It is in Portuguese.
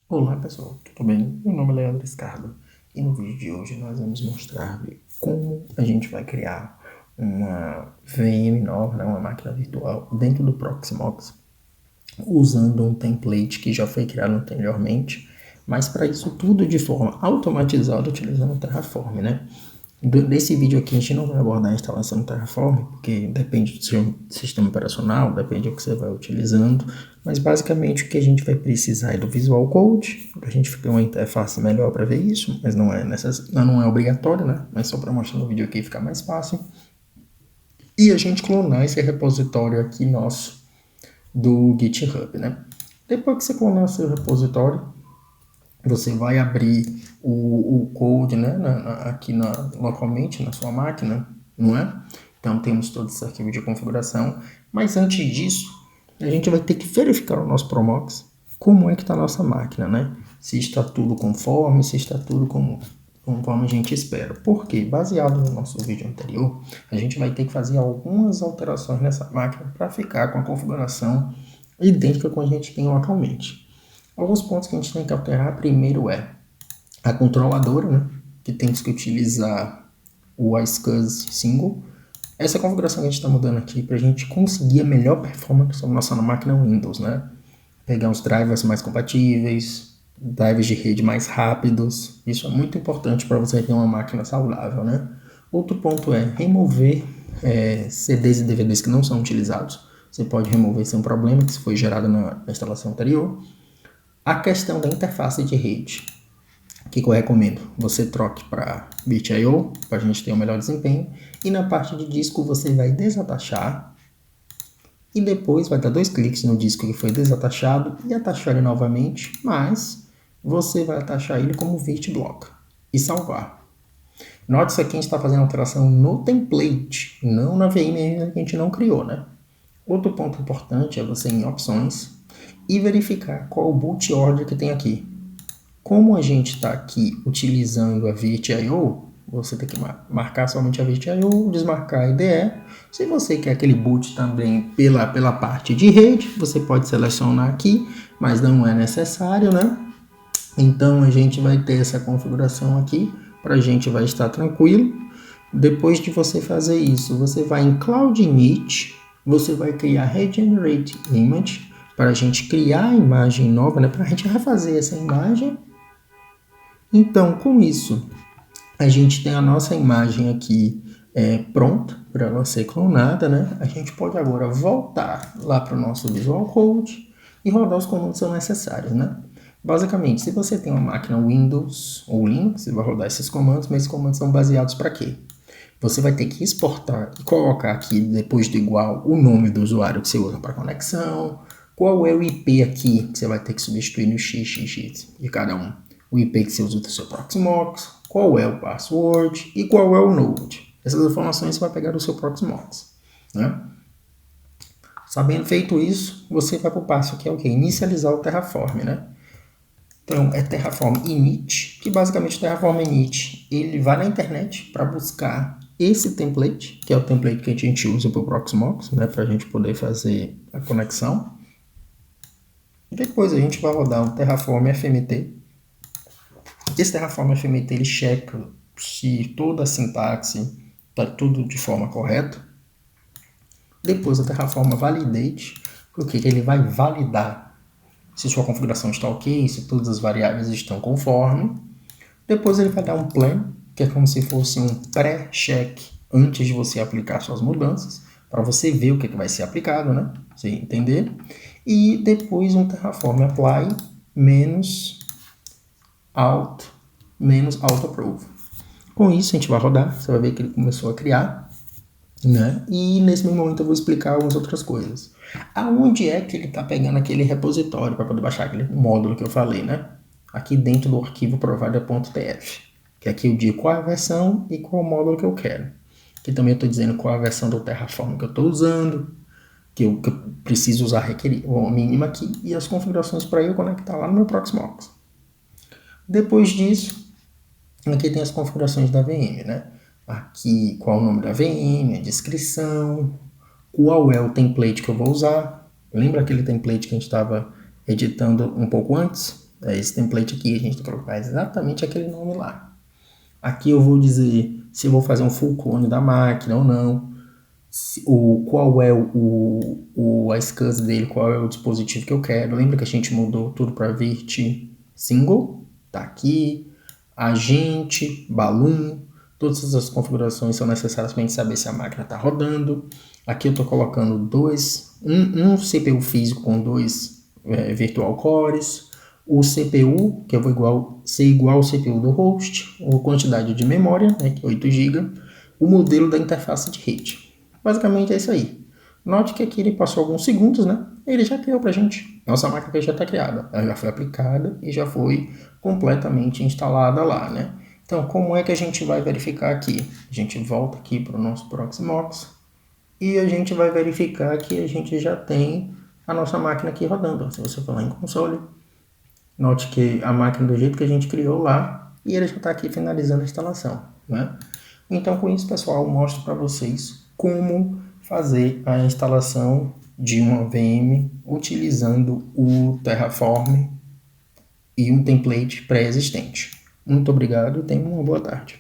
Olá pessoal, tudo bem? Meu nome é Leandro Scardo e no vídeo de hoje nós vamos mostrar como a gente vai criar uma VM nova, uma máquina virtual dentro do Proxmox usando um template que já foi criado anteriormente, mas para isso tudo de forma automatizada utilizando o Terraform, né? Nesse vídeo aqui a gente não vai abordar a instalação do Terraform, porque depende do seu sistema operacional, depende do que você vai utilizando, mas basicamente o que a gente vai precisar é do Visual Code, para a gente ter uma interface melhor para ver isso, mas não é obrigatório, né? Mas só para mostrar no vídeo aqui ficar mais fácil. E a gente clonar esse repositório aqui nosso do GitHub, né? Depois que você clonar seu repositório, você vai abrir o code, né, localmente na sua máquina, não é? Então temos todos esses arquivos de configuração, mas antes disso, a gente vai ter que verificar o nosso Promox, como é que está a nossa máquina, né? Se está tudo conforme, se está tudo conforme a gente espera. Porque, baseado no nosso vídeo anterior, a gente vai ter que fazer algumas alterações nessa máquina para ficar com a configuração idêntica com a gente tem localmente. Alguns pontos que a gente tem que alterar, primeiro é a controladora, né? Que temos que utilizar o iSCSI single. Essa configuração que a gente está mudando aqui para a gente conseguir a melhor performance da nossa máquina Windows, né? Pegar os drivers mais compatíveis, drivers de rede mais rápidos. Isso é muito importante para você ter uma máquina saudável, né? Outro ponto é remover CDs e DVDs que não são utilizados. Você pode remover sem problema, que foi gerado na instalação anterior. A questão da interface de rede, o que eu recomendo? Você troque para BitIO, para a gente ter um melhor desempenho, e na parte de disco você vai desatachar, e depois vai dar 2 cliques no disco que foi desatachado e atachar ele novamente, mas você vai atachar ele como VirtBlock e salvar. Note isso aqui, a gente está fazendo alteração no template, não na VM que a gente não criou, né? Outro ponto importante é você ir em opções e verificar qual o boot order que tem aqui. Como a gente está aqui utilizando a VirtIO, você tem que marcar somente a VirtIO, desmarcar a IDE. Se você quer aquele boot também pela parte de rede, você pode selecionar aqui, mas não é necessário, né? Então a gente vai ter essa configuração aqui, para a gente vai estar tranquilo. Depois de você fazer isso, você vai em Cloud Init, você vai criar Regenerate Image, para a gente criar a imagem nova, né? Para a gente refazer essa imagem. Então, com isso, a gente tem a nossa imagem aqui pronta para ela ser clonada, né? A gente pode agora voltar lá para o nosso Visual Code e rodar os comandos que são necessários, né? Basicamente, se você tem uma máquina Windows ou Linux, você vai rodar esses comandos, mas esses comandos são baseados para quê? Você vai ter que exportar e colocar aqui, depois do igual, o nome do usuário que você usa para conexão, qual é o IP aqui que você vai ter que substituir no XXX de cada um, o IP que você usa do seu Proxmox, qual é o password e qual é o node. Essas informações você vai pegar do seu Proxmox, né? Sabendo feito isso, você vai para o passo que é o que? Inicializar o Terraform, né? Então, é Terraform init, que basicamente o Terraform init, ele vai na internet para buscar esse template, que é o template que a gente usa para o Proxmox, né, para a gente poder fazer a conexão. Depois a gente vai rodar o Terraform FMT. Esse Terraform FMT, ele checa se toda a sintaxe está tudo de forma correta. Depois o Terraform Validate, porque ele vai validar se sua configuração está ok, se todas as variáveis estão conforme. Depois ele vai dar um plan, que é como se fosse um pré-check antes de você aplicar suas mudanças, para você ver o que vai ser aplicado, né? Você entender. E depois um Terraform Apply menos auto approve. Com isso a gente vai rodar, você vai ver que ele começou a criar, né? E nesse mesmo momento eu vou explicar algumas outras coisas. Aonde é que ele está pegando aquele repositório para poder baixar aquele módulo que eu falei, né? Aqui dentro do arquivo provider.tf, que aqui eu digo qual é a versão e qual é o módulo que eu quero. Aqui também eu estou dizendo qual é a versão do Terraform que eu estou usando, que eu preciso usar a mínima aqui, e as configurações para eu conectar lá no meu Proxmox. Depois disso, aqui tem as configurações da VM, né? Aqui qual é o nome da VM, a descrição, qual é o template que eu vou usar. Lembra aquele template que a gente estava editando um pouco antes? Esse template aqui a gente tem que colocar exatamente aquele nome lá. Aqui eu vou dizer se eu vou fazer um full clone da máquina ou não, qual é a SCSI dele, qual é o dispositivo que eu quero. Lembra que a gente mudou tudo para Virt Single? Tá aqui. Agente, Balloon, todas essas configurações são necessárias para a gente saber se a máquina está rodando. Aqui eu estou colocando um CPU físico com dois virtual cores, o CPU, que eu vou ser igual ao CPU do host, a quantidade de memória, né, que é 8 GB, o modelo da interface de rede. Basicamente é isso aí. Note que aqui ele passou alguns segundos, né? Ele já criou pra gente. Nossa máquina já está criada. Ela já foi aplicada e já foi completamente instalada lá, né? Então, como é que a gente vai verificar aqui? A gente volta aqui para o nosso Proxmox e a gente vai verificar que a gente já tem a nossa máquina aqui rodando. Se você for lá em console, note que a máquina do jeito que a gente criou lá e ele já está aqui finalizando a instalação, né? Então, com isso, pessoal, eu mostro para vocês como fazer a instalação de uma VM utilizando o Terraform e um template pré-existente. Muito obrigado e tenham uma boa tarde.